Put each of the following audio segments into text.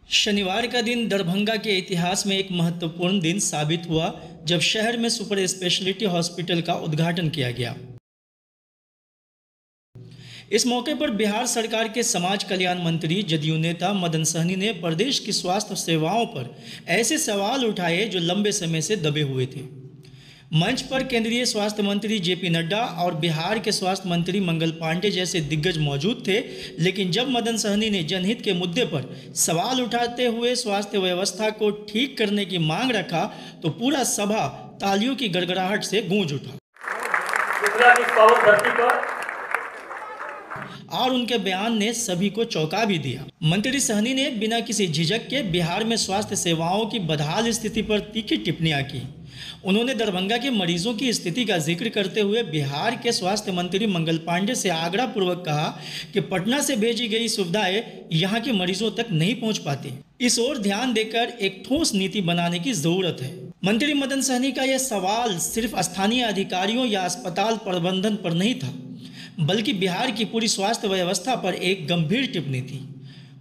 शनिवार का दिन दरभंगा के इतिहास में एक महत्वपूर्ण दिन साबित हुआ जब शहर में सुपर स्पेशलिटी हॉस्पिटल का उद्घाटन किया गया। इस मौके पर बिहार सरकार के समाज कल्याण मंत्री जदयू नेता मदन सहनी ने प्रदेश की स्वास्थ्य सेवाओं पर ऐसे सवाल उठाए जो लंबे समय से दबे हुए थे। मंच पर केंद्रीय स्वास्थ्य मंत्री जेपी नड्डा और बिहार के स्वास्थ्य मंत्री मंगल पांडे जैसे दिग्गज मौजूद थे, लेकिन जब मदन सहनी ने जनहित के मुद्दे पर सवाल उठाते हुए स्वास्थ्य व्यवस्था को ठीक करने की मांग रखा तो पूरा सभा तालियों की गड़गड़ाहट से गूंज उठा और उनके बयान ने सभी को चौंका भी दिया। मंत्री सहनी ने बिना किसी झिझक के बिहार में स्वास्थ्य सेवाओं की बदहाल स्थिति पर तीखी टिप्पणियां की। उन्होंने दरभंगा के मरीजों की स्थिति का जिक्र करते हुए बिहार के स्वास्थ्य मंत्री मंगल पांडे से आग्रह पूर्वक कहा कि पटना से भेजी गई सुविधाएं यहां के मरीजों तक नहीं पहुंच पाती। इस ओर ध्यान देकर एक ठोस नीति बनाने की जरूरत है। मंत्री मदन सहनी का यह सवाल सिर्फ स्थानीय अधिकारियों या अस्पताल प्रबंधन पर नहीं था, बल्कि बिहार की पूरी स्वास्थ्य व्यवस्था पर एक गंभीर टिप्पणी थी।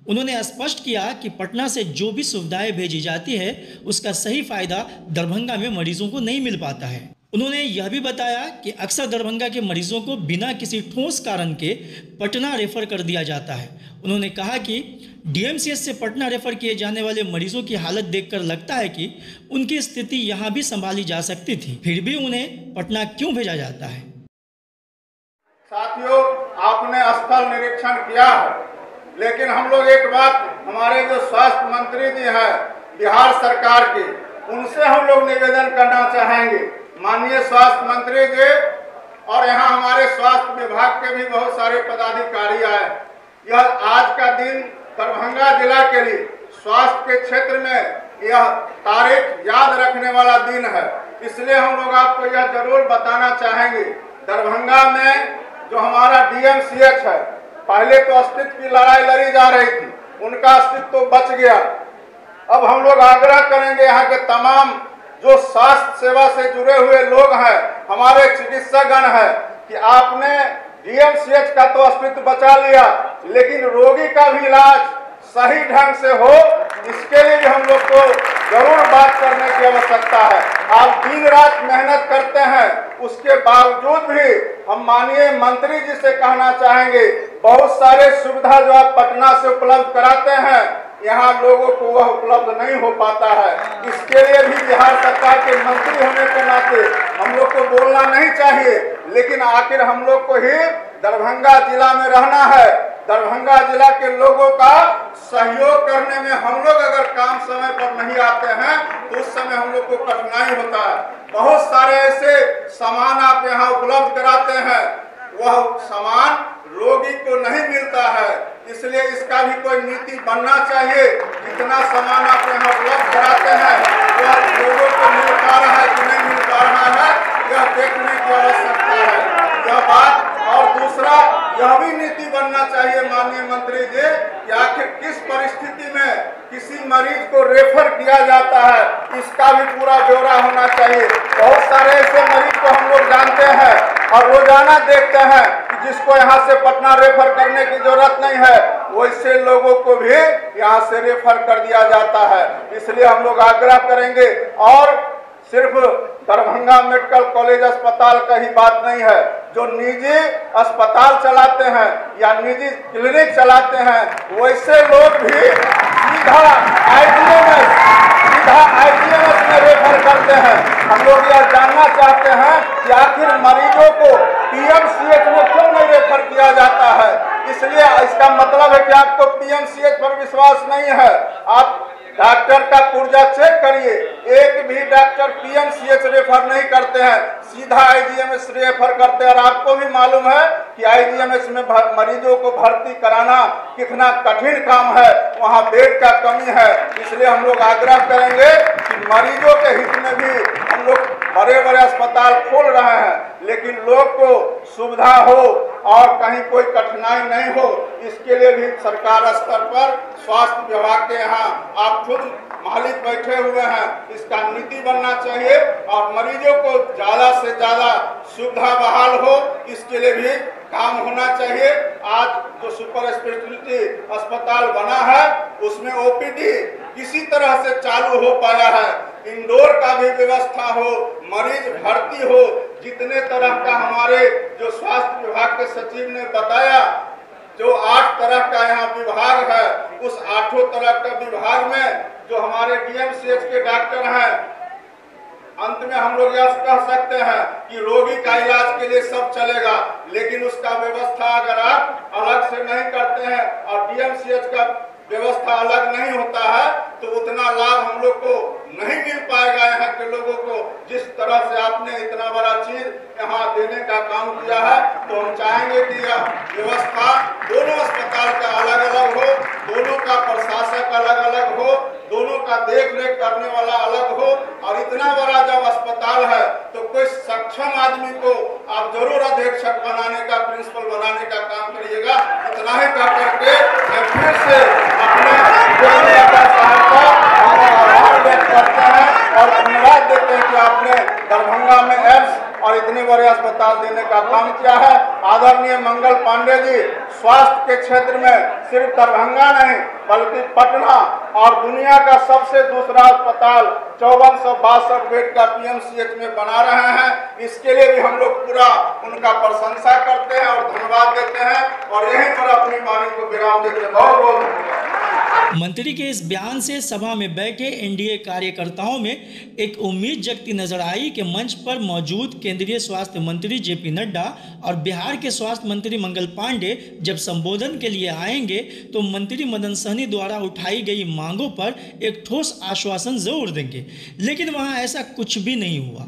उन्होंने स्पष्ट किया कि पटना से जो भी सुविधाएं भेजी जाती है उसका सही फायदा दरभंगा में मरीजों को नहीं मिल पाता है। उन्होंने यह भी बताया कि अक्सर दरभंगा के मरीजों को बिना किसी ठोस कारण के पटना रेफर कर दिया जाता है। उन्होंने कहा कि डीएमसीएच से पटना रेफर किए जाने वाले मरीजों की हालत देखकर लगता है कि उनकी स्थिति यहाँ भी संभाली जा सकती थी, फिर भी उन्हें पटना क्यों भेजा जाता है। साथियों, आपने स्थल निरीक्षण किया है, लेकिन हम लोग एक बात हमारे जो स्वास्थ्य मंत्री जी हैं बिहार सरकार के, उनसे हम लोग निवेदन करना चाहेंगे। माननीय स्वास्थ्य मंत्री जी और यहाँ हमारे स्वास्थ्य विभाग के भी बहुत सारे पदाधिकारी आए। यह आज का दिन दरभंगा जिला के लिए स्वास्थ्य के क्षेत्र में यह तारीख याद रखने वाला दिन है, इसलिए हम लोग आपको यह जरूर बताना चाहेंगे। दरभंगा में जो हमारा डीएमसीएच है, पहले तो अस्तित्व की लड़ाई लड़ी जा रही थी, उनका अस्तित्व तो बच गया। अब हम लोग आग्रह करेंगे यहाँ के तमाम जो स्वास्थ्य सेवा से जुड़े हुए लोग हैं, हमारे चिकित्सकगण हैं, कि आपने डीएमसीएच का तो अस्तित्व बचा लिया, लेकिन रोगी का भी इलाज सही ढंग से हो, इसके लिए भी हम लोग को जरूर बात करने की आवश्यकता है। आप दिन रात मेहनत करते हैं, उसके बावजूद भी हम माननीय मंत्री जी से कहना चाहेंगे, बहुत सारे सुविधा जो आप पटना से उपलब्ध कराते हैं, यहाँ लोगों को वह उपलब्ध नहीं हो पाता है। इसके लिए भी बिहार सरकार के मंत्री होने के नाते हम लोग को बोलना नहीं चाहिए, लेकिन आखिर हम लोग को ही दरभंगा जिला में रहना है। दरभंगा जिला के लोगों का सहयोग करने में हम लोग अगर काम समय पर नहीं आते हैं तो उस समय हम लोग को कठिनाई होता है। बहुत सारे ऐसे सामान आप यहाँ उपलब्ध कराते हैं, वह सामान रोगी को नहीं मिलता है, इसलिए इसका भी कोई नीति बनना चाहिए। जितना सामान आप यहाँ उपलब्ध कराते हैं वह लोगों को मिल पा रहा है कि नहीं मिल पा रहा है, यह देखने की आवश्यकता है। यह बात और दूसरा यह भी नीति बनना चाहिए माननीय मंत्री जी कि आखिर किस परिस्थिति में किसी मरीज को रेफर किया जाता है, इसका भी पूरा ब्यौरा होना चाहिए। बहुत सारे ऐसे मरीज को हम लोग जानते हैं और रोजाना देखते हैं कि जिसको यहाँ से पटना रेफर करने की जरूरत नहीं है, वैसे लोगों को भी यहाँ से रेफर कर दिया जाता है। इसलिए हम लोग आग्रह करेंगे, और सिर्फ दरभंगा मेडिकल कॉलेज अस्पताल का ही बात नहीं है, जो निजी अस्पताल चलाते हैं या निजी क्लिनिक चलाते हैं, वैसे लोग भी सीधा आईजीएमएस में रेफर करते हैं। हम लोग यह जानना चाहते हैं कि आखिर मरीजों को पीएमसीएच में क्यों नहीं रेफर किया जाता है। इसलिए इसका मतलब है कि आपको पीएमसीएच पर विश्वास नहीं है। आप डॉक्टर का पुर्जा चेक करिए, एक भी डॉक्टर पीएमसीएच रेफर नहीं करते हैं, सीधा आईजीएमएस रेफर करते हैं। और आपको भी मालूम है कि आईजीएमएस में मरीजों को भर्ती कराना कितना कठिन काम है, वहां बेड का कमी है। इसलिए हम लोग आग्रह करेंगे कि मरीजों के हित में भी हम लोग बड़े बड़े अस्पताल खोल रहे हैं, लेकिन लोग को सुविधा हो और कहीं कोई कठिनाई नहीं हो, इसके लिए भी सरकार स्तर पर स्वास्थ्य विभाग के यहाँ आप खुद मालिक बैठे हुए हैं, इसका नीति बनना चाहिए और मरीजों को ज्यादा से ज्यादा सुविधा बहाल हो, इसके लिए भी काम होना चाहिए। आज जो सुपर स्पेशलिटी अस्पताल बना है उसमें ओपीडी किसी तरह से चालू हो पाया है, इंडोर का भी व्यवस्था हो, मरीज भर्ती हो, जितने तरह का हमारे जो स्वास्थ्य विभाग के सचिव ने बताया, जो 8 तरह का यहाँ विभाग है, उस 8 तरह का विभाग में जो हमारे डीएमसीएच के डॉक्टर हैं, अंत में हम लोग यह कह सकते हैं कि रोगी का इलाज के लिए सब चलेगा, लेकिन उसका व्यवस्था अगर आप अलग से नहीं करते हैं और डीएमसीएच का व्यवस्था अलग नहीं होता है तो उतना लाभ हम लोग को नहीं मिल पाएगा। यहाँ के लोगों को जिस तरह से आपने इतना बड़ा चीज यहाँ देने का काम किया है, तो हम चाहेंगे कि यह व्यवस्था दोनों अस्पताल का अलग अलग हो, दोनों का प्रशासक अलग अलग हो, दोनों का देख रेख करने वाला अलग हो। और इतना बड़ा जब अस्पताल है तो कोई सक्षम आदमी को आप जरूर अधीक्षक बनाने का, प्रिंसिपल बनाने का काम करिएगा। इतना ही कह करके फिर से अपने आभार व्यक्त करते हैं और धन्यवाद देते हैं कि आपने दरभंगा में एम्स और इतने बड़े अस्पताल देने का काम किया है। आदरणीय मंगल पांडे जी स्वास्थ्य के क्षेत्र में सिर्फ दरभंगा नहीं बल्कि पटना और दुनिया का सबसे दूसरा अस्पताल 5462 बेड का पीएमसीएच में बना रहे हैं। इसके लिए भी हम लोग पूरा उनका प्रशंसा करते हैं और धन्यवाद देते हैं और यहीं पर अपनी वाणी को विराम देते हैं। बहुत बहुत धन्यवाद। मंत्री के इस बयान से सभा में बैठे एनडीए कार्यकर्ताओं में एक उम्मीद जगती नजर आई कि मंच पर मौजूद केंद्रीय स्वास्थ्य मंत्री जेपी नड्डा और बिहार के स्वास्थ्य मंत्री मंगल पांडे जब संबोधन के लिए आएंगे तो मंत्री मदन सहनी द्वारा उठाई गई मांगों पर एक ठोस आश्वासन जरूर देंगे, लेकिन वहां ऐसा कुछ भी नहीं हुआ।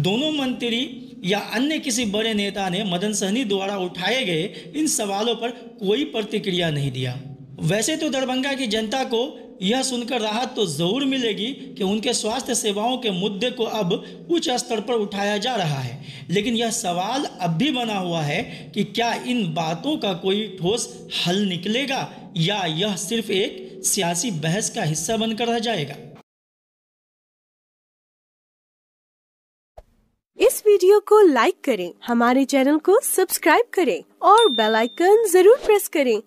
दोनों मंत्री या अन्य किसी बड़े नेता ने मदन सहनी द्वारा उठाए गए इन सवालों पर कोई प्रतिक्रिया नहीं दिया। वैसे तो दरभंगा की जनता को यह सुनकर राहत तो जरूर मिलेगी कि उनके स्वास्थ्य सेवाओं के मुद्दे को अब उच्च स्तर पर उठाया जा रहा है, लेकिन यह सवाल अब भी बना हुआ है कि क्या इन बातों का कोई ठोस हल निकलेगा या यह सिर्फ एक सियासी बहस का हिस्सा बनकर रह जाएगा। इस वीडियो को लाइक करें, हमारे चैनल को सब्सक्राइब करें और बेल आइकन जरूर प्रेस करें